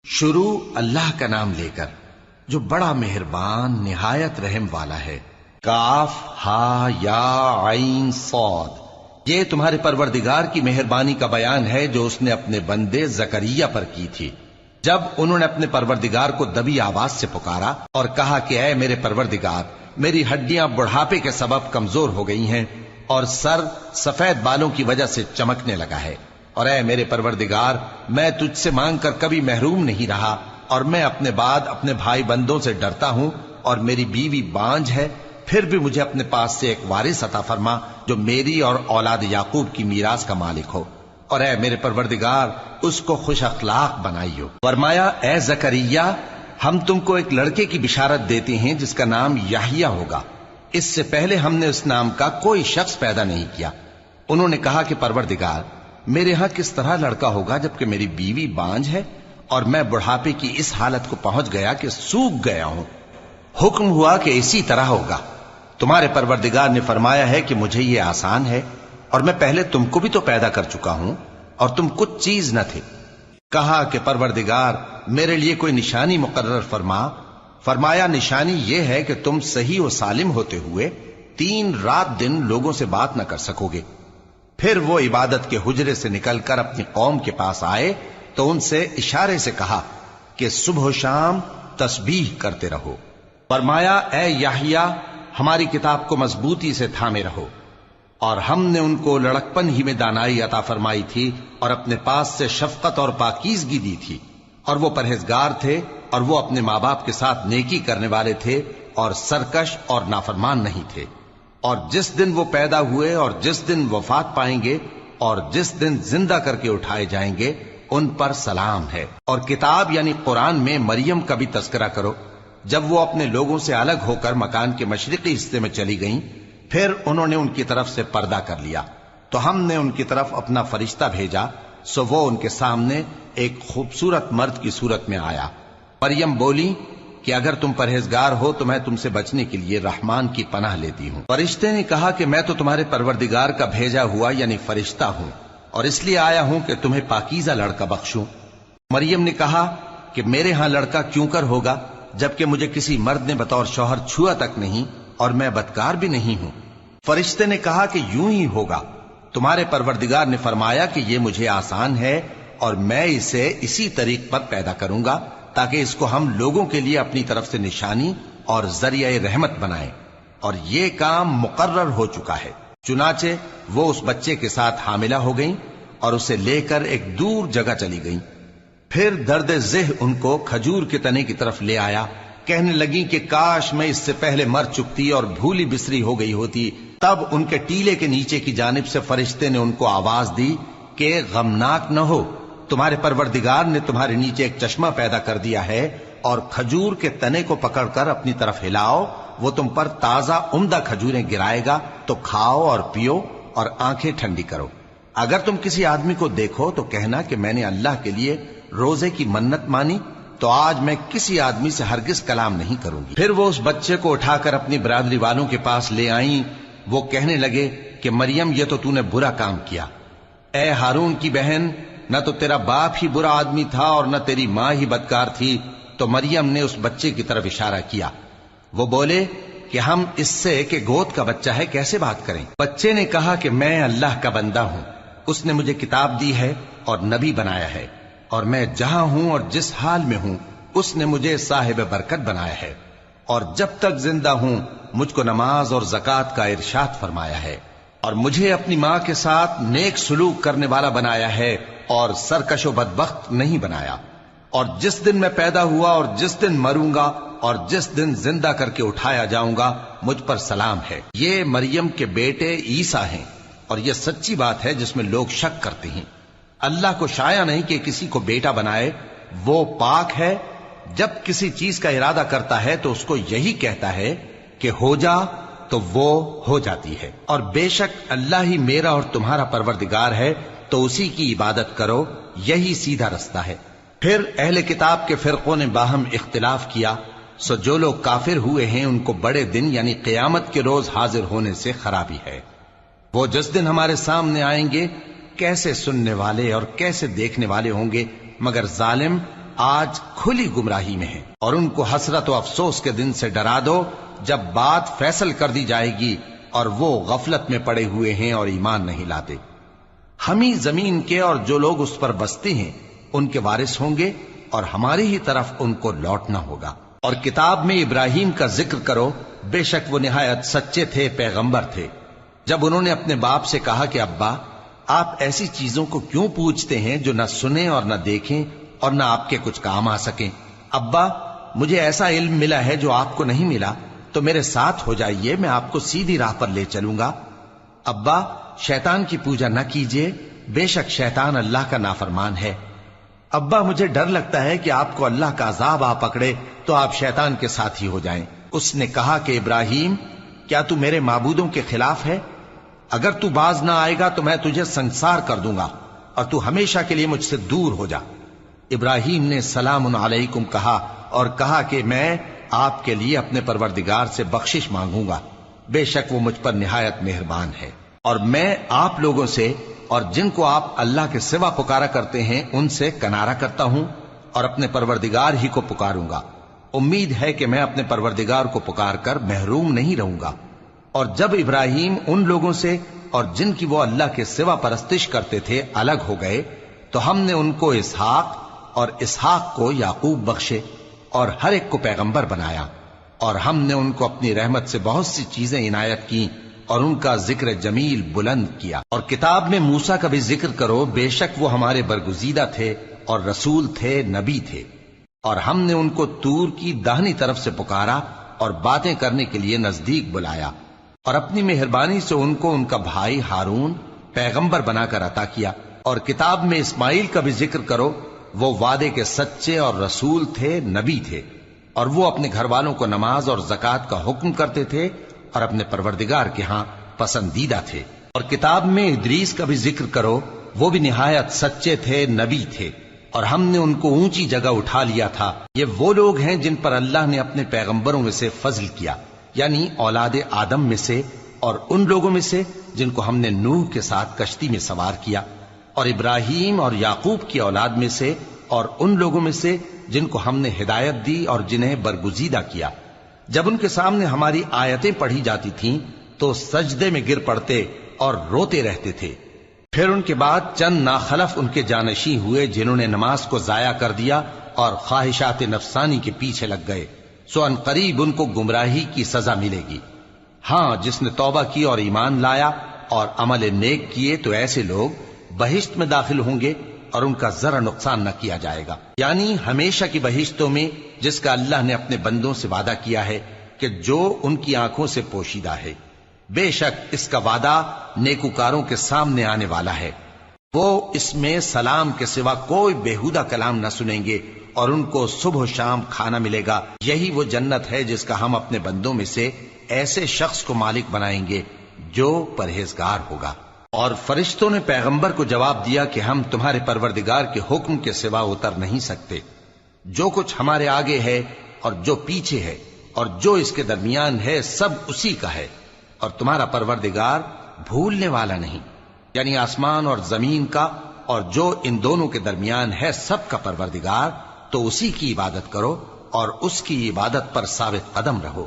شروع اللہ کا نام لے کر جو بڑا مہربان نہایت رحم والا ہے۔ کاف ہا یا عین صاد، یہ تمہارے پروردگار کی مہربانی کا بیان ہے جو اس نے اپنے بندے زکریا پر کی تھی جب انہوں نے اپنے پروردگار کو دبی آواز سے پکارا اور کہا کہ اے میرے پروردگار، میری ہڈیاں بڑھاپے کے سبب کمزور ہو گئی ہیں اور سر سفید بالوں کی وجہ سے چمکنے لگا ہے، اور اے میرے پروردگار، میں تجھ سے مانگ کر کبھی محروم نہیں رہا، اور میں اپنے بعد اپنے بھائی بندوں سے ڈرتا ہوں، اور میری بیوی بانجھ ہے، پھر بھی مجھے اپنے پاس سے ایک وارث عطا فرما جو میری اور اولاد یعقوب کی میراث کا مالک ہو، اور اے میرے پروردگار اس کو خوش اخلاق بنائیو۔ فرمایا اے زکریا، ہم تم کو ایک لڑکے کی بشارت دیتے ہیں جس کا نام یحییٰ ہوگا، اس سے پہلے ہم نے اس نام کا کوئی شخص پیدا نہیں کیا۔ انہوں نے کہا کہ پروردگار، میرے ہاں کس طرح لڑکا ہوگا جبکہ میری بیوی بانجھ ہے اور میں بڑھاپے کی اس حالت کو پہنچ گیا کہ سوکھ گیا ہوں۔ حکم ہوا کہ اسی طرح ہوگا۔ تمہارے پروردگار نے فرمایا ہے کہ مجھے یہ آسان ہے، اور میں پہلے تم کو بھی تو پیدا کر چکا ہوں اور تم کچھ چیز نہ تھے۔ کہا کہ پروردگار میرے لیے کوئی نشانی مقرر فرما۔ فرمایا نشانی یہ ہے کہ تم صحیح و سالم ہوتے ہوئے 3 رات دن لوگوں سے بات نہ کر سکو گے۔ پھر وہ عبادت کے حجرے سے نکل کر اپنی قوم کے پاس آئے تو ان سے اشارے سے کہا کہ صبح و شام تسبیح کرتے رہو۔ فرمایا اے یحییٰ، ہماری کتاب کو مضبوطی سے تھامے رہو، اور ہم نے ان کو لڑکپن ہی میں دانائی عطا فرمائی تھی اور اپنے پاس سے شفقت اور پاکیزگی دی تھی، اور وہ پرہیزگار تھے، اور وہ اپنے ماں باپ کے ساتھ نیکی کرنے والے تھے اور سرکش اور نافرمان نہیں تھے۔ اور جس دن وہ پیدا ہوئے اور جس دن وفات پائیں گے اور جس دن زندہ کر کے اٹھائے جائیں گے ان پر سلام ہے۔ اور کتاب یعنی قرآن میں مریم کا بھی تذکرہ کرو، جب وہ اپنے لوگوں سے الگ ہو کر مکان کے مشرقی حصے میں چلی گئیں، پھر انہوں نے ان کی طرف سے پردہ کر لیا تو ہم نے ان کی طرف اپنا فرشتہ بھیجا، سو وہ ان کے سامنے ایک خوبصورت مرد کی صورت میں آیا۔ مریم بولی کہ اگر تم پرہیزگار ہو تو میں تم سے بچنے کے لیے رحمان کی پناہ لیتی ہوں۔ فرشتے نے کہا کہ میں تو تمہارے پروردگار کا بھیجا ہوا یعنی فرشتہ ہوں، اور اس لیے آیا ہوں کہ تمہیں پاکیزہ لڑکا بخشوں۔ مریم نے کہا کہ میرے ہاں لڑکا کیوں کر ہوگا جبکہ مجھے کسی مرد نے بطور شوہر چھوا تک نہیں اور میں بدکار بھی نہیں ہوں۔ فرشتے نے کہا کہ یوں ہی ہوگا، تمہارے پروردگار نے فرمایا کہ یہ مجھے آسان ہے اور میں اسے اسی طریق پر پیدا کروں گا تاکہ اس کو ہم لوگوں کے لیے اپنی طرف سے نشانی اور ذریعہ رحمت بنائیں، اور یہ کام مقرر ہو چکا ہے۔ چنانچہ وہ اس بچے کے ساتھ حاملہ ہو گئیں اور اسے لے کر ایک دور جگہ چلی گئیں۔ پھر درد ذہ ان کو کھجور کے تنے کی طرف لے آیا، کہنے لگیں کہ کاش میں اس سے پہلے مر چکتی اور بھولی بسری ہو گئی ہوتی۔ تب ان کے ٹیلے کے نیچے کی جانب سے فرشتے نے ان کو آواز دی کہ غمناک نہ ہو، تمہارے پروردگار نے تمہارے نیچے ایک چشمہ پیدا کر دیا ہے، اور کھجور کے تنے کو پکڑ کر اپنی طرف ہلاؤ، وہ تم پر تازہ عمدہ کھجوریں گرائے گا، تو کھاؤ اور پیو اور آنکھیں ٹھنڈی کرو۔ اگر تم کسی آدمی کو دیکھو تو کہنا کہ میں نے اللہ کے لیے روزے کی منت مانی، تو آج میں کسی آدمی سے ہرگز کلام نہیں کروں گی۔ پھر وہ اس بچے کو اٹھا کر اپنی برادری والوں کے پاس لے آئیں۔ وہ کہنے لگے کہ مریم یہ تو نے برا کام کیا، اے ہارون کی بہن، نہ تو تیرا باپ ہی برا آدمی تھا اور نہ تیری ماں ہی بدکار تھی۔ تو مریم نے اس بچے کی طرف اشارہ کیا۔ وہ بولے کہ ہم اس سے کہ گود کا بچہ ہے کیسے بات کریں؟ بچے نے کہا کہ میں اللہ کا بندہ ہوں، اس نے مجھے کتاب دی ہے اور نبی بنایا ہے، اور میں جہاں ہوں اور جس حال میں ہوں اس نے مجھے صاحب برکت بنایا ہے، اور جب تک زندہ ہوں مجھ کو نماز اور زکوٰۃ کا ارشاد فرمایا ہے، اور مجھے اپنی ماں کے ساتھ نیک سلوک کرنے والا بنایا ہے اور سرکش و بدبخت نہیں بنایا، اور جس دن میں پیدا ہوا اور جس دن مروں گا اور جس دن زندہ کر کے اٹھایا جاؤں گا مجھ پر سلام ہے۔ یہ مریم کے بیٹے عیسیٰ ہیں، اور یہ سچی بات ہے جس میں لوگ شک کرتے ہیں۔ اللہ کو شایع نہیں کہ کسی کو بیٹا بنائے، وہ پاک ہے، جب کسی چیز کا ارادہ کرتا ہے تو اس کو یہی کہتا ہے کہ ہو جا تو وہ ہو جاتی ہے، اور بے شک اللہ ہی میرا اور تمہارا پروردگار ہے، تو اسی کی عبادت کرو، یہی سیدھا رستہ ہے۔ پھر اہل کتاب کے فرقوں نے باہم اختلاف کیا، سو جو لوگ کافر ہوئے ہیں ان کو بڑے دن یعنی قیامت کے روز حاضر ہونے سے خرابی ہے۔ وہ جس دن ہمارے سامنے آئیں گے کیسے سننے والے اور کیسے دیکھنے والے ہوں گے، مگر ظالم آج کھلی گمراہی میں ہیں، اور ان کو حسرت و افسوس کے دن سے ڈرا دو جب بات فیصل کر دی جائے گی اور وہ غفلت میں پڑے ہوئے ہیں اور ایمان نہیں لاتے۔ ہم ہی زمین کے اور جو لوگ اس پر بستے ہیں ان کے وارث ہوں گے، اور ہماری ہی طرف ان کو لوٹنا ہوگا۔ اور کتاب میں ابراہیم کا ذکر کرو، بے شک وہ نہایت سچے تھے، پیغمبر تھے۔ جب انہوں نے اپنے باپ سے کہا کہ ابا، آپ ایسی چیزوں کو کیوں پوچھتے ہیں جو نہ سنیں اور نہ دیکھیں اور نہ آپ کے کچھ کام آ سکیں؟ ابا، مجھے ایسا علم ملا ہے جو آپ کو نہیں ملا، تو میرے ساتھ ہو جائیے، میں آپ کو سیدھی راہ پر لے چلوں گا۔ ابا، شیطان کی پوجا نہ کیجیے، بے شک شیطان اللہ کا نافرمان ہے۔ ابا، مجھے ڈر لگتا ہے کہ آپ کو اللہ کا عذاب آ پکڑے تو آپ شیطان کے ساتھی ہو جائیں۔ اس نے کہا کہ ابراہیم، کیا تو میرے معبودوں کے خلاف ہے؟ اگر تو باز نہ آئے گا تو میں تجھے سنسار کر دوں گا اور تو ہمیشہ کے لیے مجھ سے دور ہو جا۔ ابراہیم نے سلام علیکم کہا اور کہا کہ میں آپ کے لیے اپنے پروردگار سے بخشش مانگوں گا، بے شک وہ مجھ پر نہایت مہربان ہے، اور میں آپ لوگوں سے اور جن کو آپ اللہ کے سوا پکارا کرتے ہیں ان سے کنارہ کرتا ہوں اور اپنے پروردگار ہی کو پکاروں گا۔ امید ہے کہ میں اپنے پروردگار کو پکار کر محروم نہیں رہوں گا۔ اور جب ابراہیم ان لوگوں سے اور جن کی وہ اللہ کے سوا پرستش کرتے تھے الگ ہو گئے تو ہم نے ان کو اسحاق اور اسحاق کو یعقوب بخشے اور ہر ایک کو پیغمبر بنایا، اور ہم نے ان کو اپنی رحمت سے بہت سی چیزیں عنایت کی اور ان کا ذکر جمیل بلند کیا۔ اور کتاب میں موسیٰ کا بھی ذکر کرو، بے شک وہ ہمارے برگزیدہ تھے اور رسول تھے، نبی تھے، اور ہم نے ان کو طور کی داہنی طرف سے پکارا اور باتیں کرنے کے لیے نزدیک بلایا، اور اپنی مہربانی سے ان کو ان کا بھائی ہارون پیغمبر بنا کر عطا کیا۔ اور کتاب میں اسماعیل کا بھی ذکر کرو، وہ وعدے کے سچے اور رسول تھے، نبی تھے، اور وہ اپنے گھر والوں کو نماز اور زکوٰۃ کا حکم کرتے تھے اور اپنے پروردگار کے ہاں پسندیدہ تھے۔ اور کتاب میں ادریس کا بھی ذکر کرو، وہ بھی نہایت سچے تھے، نبی تھے، اور ہم نے ان کو اونچی جگہ اٹھا لیا تھا۔ یہ وہ لوگ ہیں جن پر اللہ نے اپنے پیغمبروں میں سے فضل کیا، یعنی اولاد آدم میں سے، اور ان لوگوں میں سے جن کو ہم نے نوح کے ساتھ کشتی میں سوار کیا، اور ابراہیم اور یعقوب کی اولاد میں سے، اور ان لوگوں میں سے جن کو ہم نے ہدایت دی اور جنہیں برگزیدہ کیا۔ جب ان کے سامنے ہماری آیتیں پڑھی جاتی تھیں تو سجدے میں گر پڑتے اور روتے رہتے تھے۔ پھر ان کے بعد چند ناخلف ان کے جانشین ہوئے جنہوں نے نماز کو ضائع کر دیا اور خواہشات نفسانی کے پیچھے لگ گئے، سو ان قریب ان کو گمراہی کی سزا ملے گی۔ ہاں، جس نے توبہ کی اور ایمان لایا اور عمل نیک کیے تو ایسے لوگ بہشت میں داخل ہوں گے اور ان کا ذرا نقصان نہ کیا جائے گا، یعنی ہمیشہ کی بہشتوں میں جس کا اللہ نے اپنے بندوں سے وعدہ کیا ہے کہ جو ان کی آنکھوں سے پوشیدہ ہے۔ بے شک اس کا وعدہ نیکوکاروں کے سامنے آنے والا ہے، وہ اس میں سلام کے سوا کوئی بیہودہ کلام نہ سنیں گے اور ان کو صبح و شام کھانا ملے گا۔ یہی وہ جنت ہے جس کا ہم اپنے بندوں میں سے ایسے شخص کو مالک بنائیں گے جو پرہیزگار ہوگا۔ اور فرشتوں نے پیغمبر کو جواب دیا کہ ہم تمہارے پروردگار کے حکم کے سوا اتر نہیں سکتے، جو کچھ ہمارے آگے ہے اور جو پیچھے ہے اور جو اس کے درمیان ہے سب اسی کا ہے، اور تمہارا پروردگار بھولنے والا نہیں، یعنی آسمان اور زمین کا اور جو ان دونوں کے درمیان ہے سب کا پروردگار، تو اسی کی عبادت کرو اور اس کی عبادت پر ثابت قدم رہو۔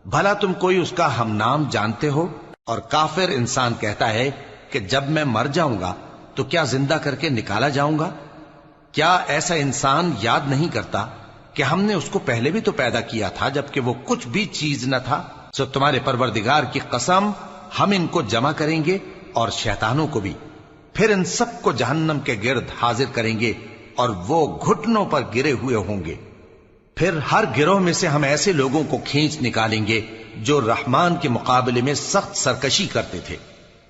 بھلا تم کوئی اس کا ہم نام جانتے ہو؟ اور کافر انسان کہتا ہے کہ جب میں مر جاؤں گا تو کیا زندہ کر کے نکالا جاؤں گا؟ کیا ایسا انسان یاد نہیں کرتا کہ ہم نے اس کو پہلے بھی تو پیدا کیا تھا جبکہ وہ کچھ بھی چیز نہ تھا؟ سو تمہارے پروردگار کی قسم، ہم ان کو جمع کریں گے اور شیطانوں کو بھی، پھر ان سب کو جہنم کے گرد حاضر کریں گے اور وہ گھٹنوں پر گرے ہوئے ہوں گے۔ پھر ہر گروہ میں سے ہم ایسے لوگوں کو کھینچ نکالیں گے جو رحمان کے مقابلے میں سخت سرکشی کرتے تھے،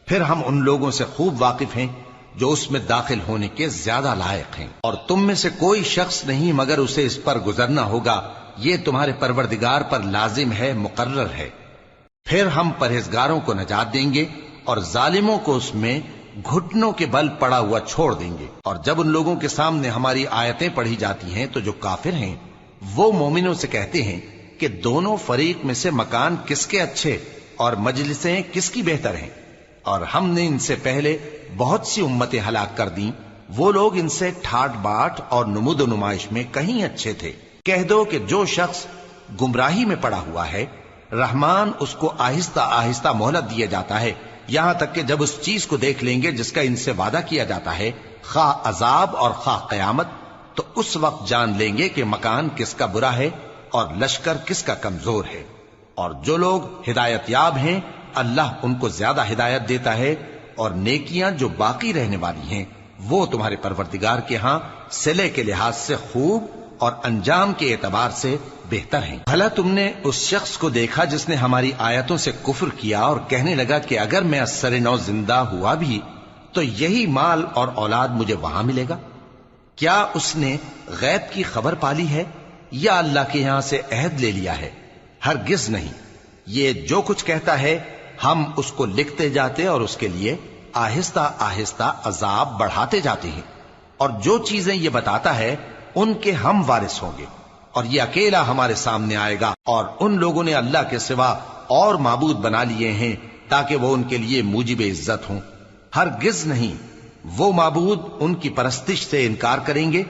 پھر ہم ان لوگوں سے خوب واقف ہیں جو اس میں داخل ہونے کے زیادہ لائق ہیں، اور تم میں سے کوئی شخص نہیں مگر اسے اس پر گزرنا ہوگا، یہ تمہارے پروردگار پر لازم ہے، مقرر ہے۔ پھر ہم پرہیزگاروں کو نجات دیں گے اور ظالموں کو اس میں گھٹنوں کے بل پڑا ہوا چھوڑ دیں گے۔ اور جب ان لوگوں کے سامنے ہماری آیتیں پڑھی جاتی ہیں تو جو کافر ہیں وہ مومنوں سے کہتے ہیں کہ دونوں فریق میں سے مکان کس کے اچھے اور مجلسیں کس کی بہتر ہیں، اور ہم نے ان سے پہلے بہت سی امتیں ہلاک کر دیں وہ لوگ ان سے ٹھاٹ باٹ اور نمود و نمائش میں کہیں اچھے تھے۔ کہہ دو کہ جو شخص گمراہی میں پڑا ہوا ہے، رحمان اس کو آہستہ آہستہ مہلت دیا جاتا ہے، یہاں تک کہ جب اس چیز کو دیکھ لیں گے جس کا ان سے وعدہ کیا جاتا ہے، خواہ عذاب اور خواہ قیامت، تو اس وقت جان لیں گے کہ مکان کس کا برا ہے اور لشکر کس کا کمزور ہے۔ اور جو لوگ ہدایت یاب ہیں، اللہ ان کو زیادہ ہدایت دیتا ہے، اور نیکیاں جو باقی رہنے والی ہیں وہ تمہارے پروردگار کے ہاں صلے کے لحاظ سے خوب اور انجام کے اعتبار سے بہتر ہیں۔ بھلا تم نے اس شخص کو دیکھا جس نے ہماری آیتوں سے کفر کیا اور کہنے لگا کہ اگر میں اثر نو زندہ ہوا بھی تو یہی مال اور اولاد مجھے وہاں ملے گا؟ کیا اس نے غیب کی خبر پالی ہے یا اللہ کے یہاں سے عہد لے لیا ہے؟ ہرگز نہیں۔ یہ جو کچھ کہتا ہے ہم اس کو لکھتے جاتے اور اس کے لیے آہستہ آہستہ عذاب بڑھاتے جاتے ہیں، اور جو چیزیں یہ بتاتا ہے ان کے ہم وارث ہوں گے، اور یہ اکیلا ہمارے سامنے آئے گا، اور ان لوگوں نے اللہ کے سوا اور معبود بنا لیے ہیں تاکہ وہ ان کے لیے موجب عزت ہوں۔ ہرگز نہیں، وہ معبود ان کی پرستش سے انکار کریں گے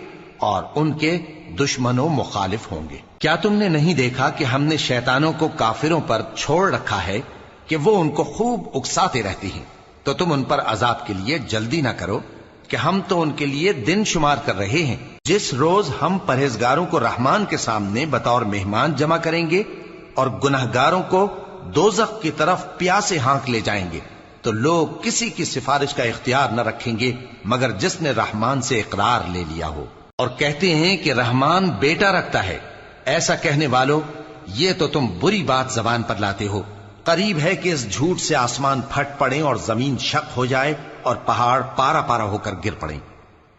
اور ان کے دشمن و مخالف ہوں گے۔ کیا تم نے نہیں دیکھا کہ ہم نے شیطانوں کو کافروں پر چھوڑ رکھا ہے کہ وہ ان کو خوب اکساتے رہتی ہیں؟ تو تم ان پر عذاب کے لیے جلدی نہ کرو کہ ہم تو ان کے لیے دن شمار کر رہے ہیں۔ جس روز ہم پرہیزگاروں کو رحمان کے سامنے بطور مہمان جمع کریں گے اور گناہگاروں کو دوزخ کی طرف پیاسے ہانک لے جائیں گے، تو لوگ کسی کی سفارش کا اختیار نہ رکھیں گے مگر جس نے رحمان سے اقرار لے لیا ہو۔ اور کہتے ہیں کہ رحمان بیٹا رکھتا ہے۔ ایسا کہنے والوں، یہ تو تم بری بات زبان پر لاتے ہو۔ قریب ہے کہ اس جھوٹ سے آسمان پھٹ پڑیں اور زمین شق ہو جائے اور پہاڑ پارا پارا ہو کر گر پڑیں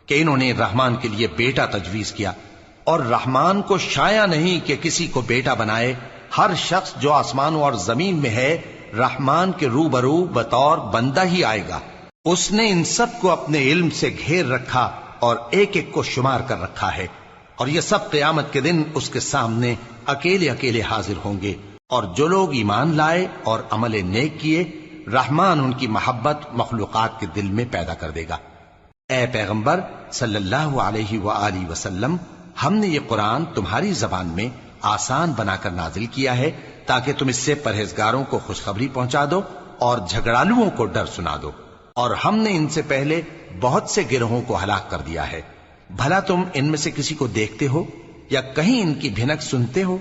کہ انہوں نے رحمان کے لیے بیٹا تجویز کیا، اور رحمان کو شایع نہیں کہ کسی کو بیٹا بنائے۔ ہر شخص جو آسمانوں اور زمین میں ہے رحمان کے روبرو بطور بندہ ہی آئے گا۔ اس نے ان سب کو اپنے علم سے گھیر رکھا اور ایک ایک کو شمار کر رکھا ہے، اور یہ سب قیامت کے دن اس کے سامنے اکیلے اکیلے حاضر ہوں گے۔ اور جو لوگ ایمان لائے اور عمل نیک کیے، رحمان ان کی محبت مخلوقات کے دل میں پیدا کر دے گا۔ اے پیغمبر صلی اللہ علیہ وآلہ وسلم، ہم نے یہ قرآن تمہاری زبان میں آسان بنا کر نازل کیا ہے تاکہ تم اس سے پرہیزگاروں کو خوشخبری پہنچا دو اور جھگڑالوؤں کو ڈر سنا دو، اور ہم نے ان سے پہلے بہت سے گروہوں کو ہلاک کر دیا ہے۔ بھلا تم ان میں سے کسی کو دیکھتے ہو یا کہیں ان کی بھنک سنتے ہو؟